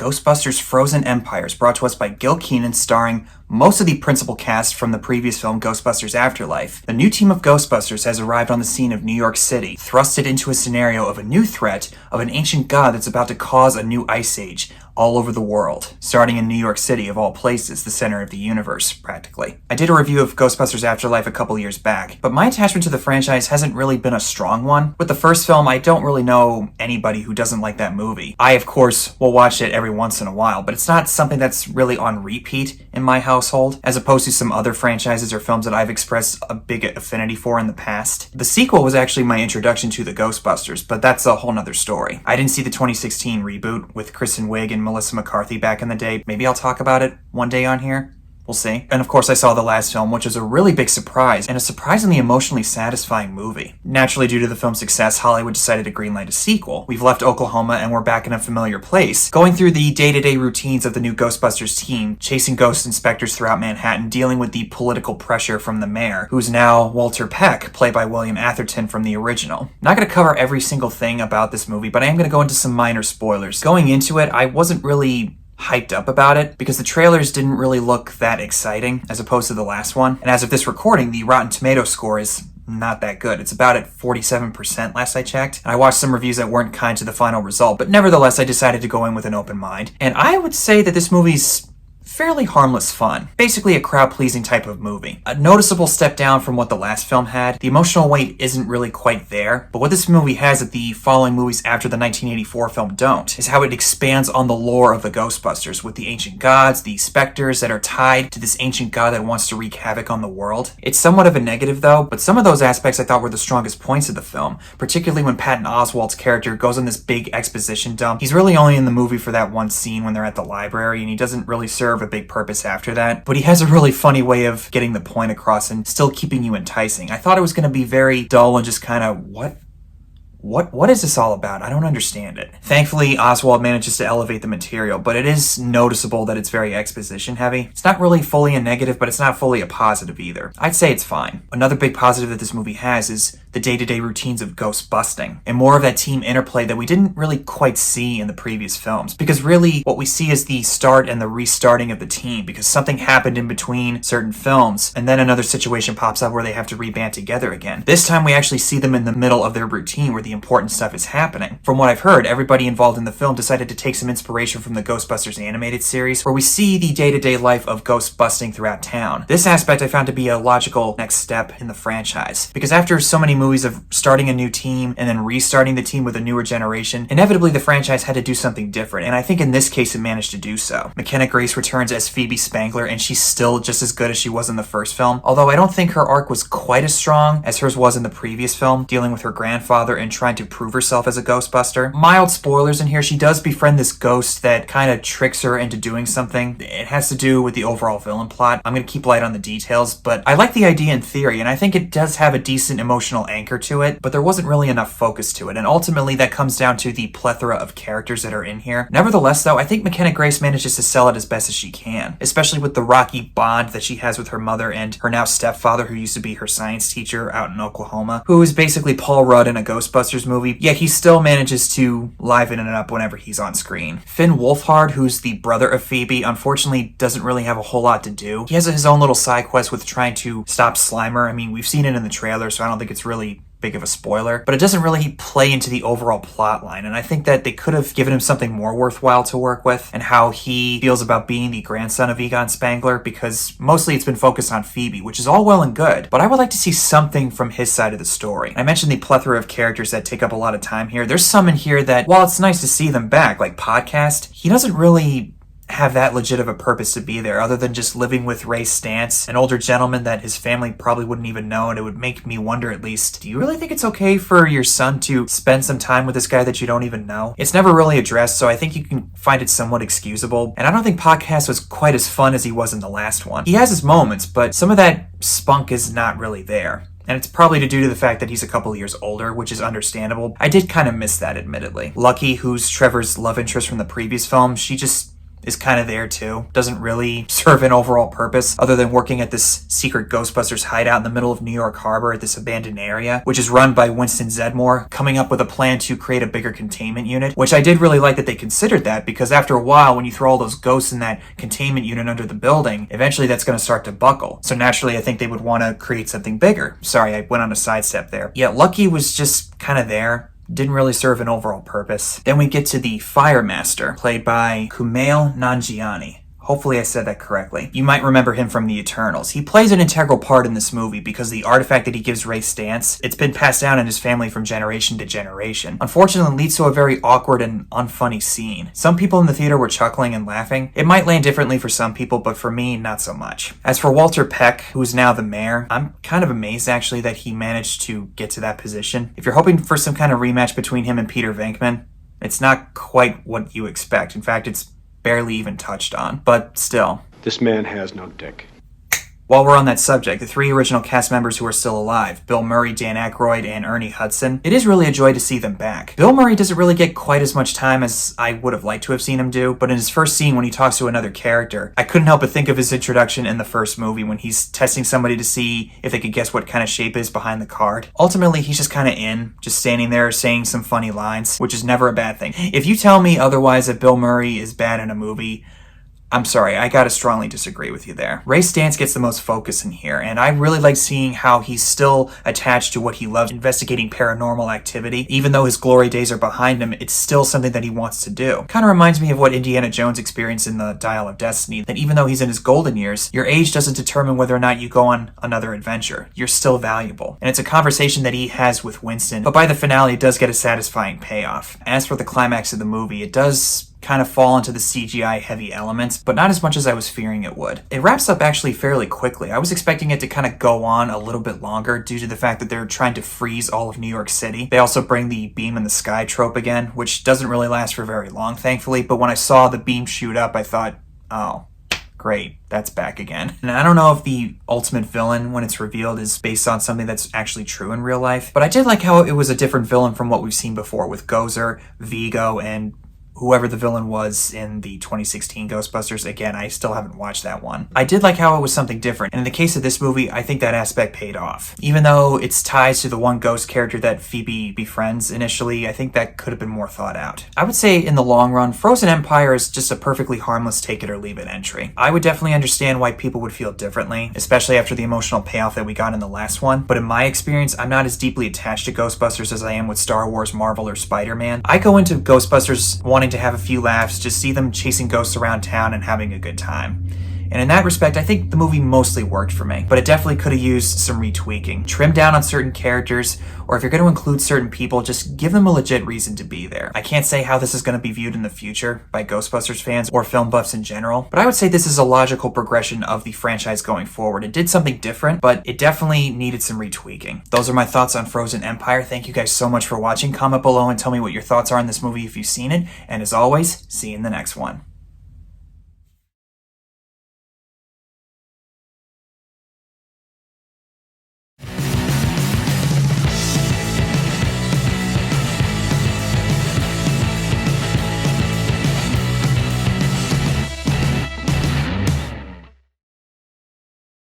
Ghostbusters Frozen Empires, brought to us by Gil Kenan, starring most of the principal cast from the previous film Ghostbusters Afterlife. The new team of Ghostbusters has arrived on the scene of New York City, thrusted into a scenario of a new threat of an ancient god that's about to cause a new ice age all over the world, starting in New York City of all places, the center of the universe, practically. I did a review of Ghostbusters Afterlife a couple years back, but my attachment to the franchise hasn't really been a strong one. With the first film, I don't really know anybody who doesn't like that movie. I, of course, will watch it every once in a while, but it's not something that's really on repeat in my household, as opposed to some other franchises or films that I've expressed a big affinity for in the past. The sequel was actually my introduction to the Ghostbusters, but that's a whole nother story. I didn't see the 2016 reboot with Kristen Wiig and Melissa McCarthy back in the day. Maybe I'll talk about it one day on here. We'll see. And of course I saw the last film, which was a really big surprise and a surprisingly emotionally satisfying movie. Naturally, due to the film's success, Hollywood decided to greenlight a sequel. We've left Oklahoma and we're back in a familiar place, going through the day-to-day routines of the new Ghostbusters team, chasing ghost inspectors throughout Manhattan, dealing with the political pressure from the mayor, who's now Walter Peck, played by William Atherton from the original. Not going to cover every single thing about this movie, but I am going to go into some minor spoilers. Going into it, I wasn't really hyped up about it because the trailers didn't really look that exciting as opposed to the last one. And as of this recording, the Rotten Tomatoes score is not that good. It's about at 47% last I checked. And I watched some reviews that weren't kind to the final result, but nevertheless I decided to go in with an open mind. And I would say that this movie's fairly harmless fun. Basically a crowd-pleasing type of movie. A noticeable step down from what the last film had. The emotional weight isn't really quite there, but what this movie has that the following movies after the 1984 film don't, is how it expands on the lore of the Ghostbusters with the ancient gods, the specters that are tied to this ancient god that wants to wreak havoc on the world. It's somewhat of a negative though, but some of those aspects I thought were the strongest points of the film, particularly when Patton Oswalt's character goes on this big exposition dump. He's really only in the movie for that one scene when they're at the library, and he doesn't really serve a big purpose after that, but he has a really funny way of getting the point across and still keeping you enticing. I thought it was going to be very dull and just kind of, what is this all about? I don't understand it. Thankfully, Oswald manages to elevate the material, but it is noticeable that it's very exposition heavy. It's not really fully a negative, but it's not fully a positive either. I'd say it's fine. Another big positive that this movie has is the day-to-day routines of ghost busting, and more of that team interplay that we didn't really quite see in the previous films. Because really, what we see is the start and the restarting of the team, because something happened in between certain films, and then another situation pops up where they have to reband together again. This time we actually see them in the middle of their routine where the important stuff is happening. From what I've heard, everybody involved in the film decided to take some inspiration from the Ghostbusters animated series, where we see the day-to-day life of ghost busting throughout town. This aspect I found to be a logical next step in the franchise, because after so many movies of starting a new team and then restarting the team with a newer generation, inevitably the franchise had to do something different, and I think in this case it managed to do so. McKenna Grace returns as Phoebe Spangler, and she's still just as good as she was in the first film, although I don't think her arc was quite as strong as hers was in the previous film, dealing with her grandfather and trying to prove herself as a Ghostbuster. Mild spoilers in here, she does befriend this ghost that kind of tricks her into doing something. It has to do with the overall villain plot. I'm going to keep light on the details, but I like the idea in theory, and I think it does have a decent emotional anchor to it, but there wasn't really enough focus to it, and ultimately that comes down to the plethora of characters that are in here. Nevertheless though, I think McKenna Grace manages to sell it as best as she can, especially with the rocky bond that she has with her mother and her now stepfather, who used to be her science teacher out in Oklahoma, who is basically Paul Rudd in a Ghostbusters movie, yet he still manages to liven it up whenever he's on screen. Finn Wolfhard, who's the brother of Phoebe, unfortunately doesn't really have a whole lot to do. He has his own little side quest with trying to stop Slimer. I mean, we've seen it in the trailer, so I don't think it's really big of a spoiler, but it doesn't really play into the overall plot line, and I think that they could have given him something more worthwhile to work with, and how he feels about being the grandson of Egon Spangler, because mostly it's been focused on Phoebe, which is all well and good, but I would like to see something from his side of the story. I mentioned the plethora of characters that take up a lot of time here. There's some in here that, while it's nice to see them back, like Podcast, he doesn't really have that legit of a purpose to be there, other than just living with Ray Stantz, an older gentleman that his family probably wouldn't even know, and it would make me wonder at least, do you really think it's okay for your son to spend some time with this guy that you don't even know? It's never really addressed, so I think you can find it somewhat excusable, and I don't think Podcast was quite as fun as he was in the last one. He has his moments, but some of that spunk is not really there. And it's probably due to the fact that he's a couple of years older, which is understandable. I did kind of miss that, admittedly. Lucky, who's Trevor's love interest from the previous film, she just is kind of there too. Doesn't really serve an overall purpose other than working at this secret Ghostbusters hideout in the middle of New York Harbor at this abandoned area, which is run by Winston Zeddemore, coming up with a plan to create a bigger containment unit, which I did really like that they considered that, because after a while, when you throw all those ghosts in that containment unit under the building, eventually that's going to start to buckle. So naturally, I think they would want to create something bigger. Sorry, I went on a sidestep there. Yeah, Lucky was just kind of there. Didn't really serve an overall purpose. Then we get to the Fire Master, played by Kumail Nanjiani. Hopefully I said that correctly. You might remember him from The Eternals. He plays an integral part in this movie because the artifact that he gives Ray Stantz, it's been passed down in his family from generation to generation. Unfortunately, it leads to a very awkward and unfunny scene. Some people in the theater were chuckling and laughing. It might land differently for some people, but for me, not so much. As for Walter Peck, who is now the mayor, I'm kind of amazed actually that he managed to get to that position. If you're hoping for some kind of rematch between him and Peter Venkman, it's not quite what you expect. In fact, it's barely even touched on, but still. This man has no dick. While we're on that subject, the 3 original cast members who are still alive, Bill Murray, Dan Aykroyd, and Ernie Hudson, it is really a joy to see them back. Bill Murray doesn't really get quite as much time as I would have liked to have seen him do, but in his first scene when he talks to another character, I couldn't help but think of his introduction in the first movie when he's testing somebody to see if they could guess what kind of shape is behind the card. Ultimately, he's just kind of just standing there saying some funny lines, which is never a bad thing. If you tell me otherwise that Bill Murray is bad in a movie, I'm sorry, I gotta strongly disagree with you there. Ray Stantz gets the most focus in here, and I really like seeing how he's still attached to what he loves, investigating paranormal activity. Even though his glory days are behind him, it's still something that he wants to do. Kind of reminds me of what Indiana Jones experienced in the Dial of Destiny, that even though he's in his golden years, your age doesn't determine whether or not you go on another adventure. You're still valuable. And it's a conversation that he has with Winston, but by the finale, it does get a satisfying payoff. As for the climax of the movie, it does kind of fall into the CGI heavy elements, but not as much as I was fearing it would. It wraps up actually fairly quickly. I was expecting it to kind of go on a little bit longer due to the fact that they're trying to freeze all of New York City. They also bring the beam in the sky trope again, which doesn't really last for very long, thankfully, but when I saw the beam shoot up, I thought, oh, great, that's back again. And I don't know if the ultimate villain, when it's revealed, is based on something that's actually true in real life, but I did like how it was a different villain from what we've seen before with Gozer, Vigo, and whoever the villain was in the 2016 Ghostbusters. Again, I still haven't watched that one. I did like how it was something different, and in the case of this movie, I think that aspect paid off. Even though it's ties to the one ghost character that Phoebe befriends initially, I think that could have been more thought out. I would say in the long run, Frozen Empire is just a perfectly harmless take it or leave it entry. I would definitely understand why people would feel differently, especially after the emotional payoff that we got in the last one, but in my experience, I'm not as deeply attached to Ghostbusters as I am with Star Wars, Marvel, or Spider-Man. I go into Ghostbusters wanting to have a few laughs, just see them chasing ghosts around town and having a good time. And in that respect, I think the movie mostly worked for me, but it definitely could have used some retweaking. Trim down on certain characters, or if you're going to include certain people, just give them a legit reason to be there. I can't say how this is going to be viewed in the future by Ghostbusters fans or film buffs in general, but I would say this is a logical progression of the franchise going forward. It did something different, but it definitely needed some retweaking. Those are my thoughts on Frozen Empire. Thank you guys so much for watching. Comment below and tell me what your thoughts are on this movie if you've seen it, and as always, see you in the next one.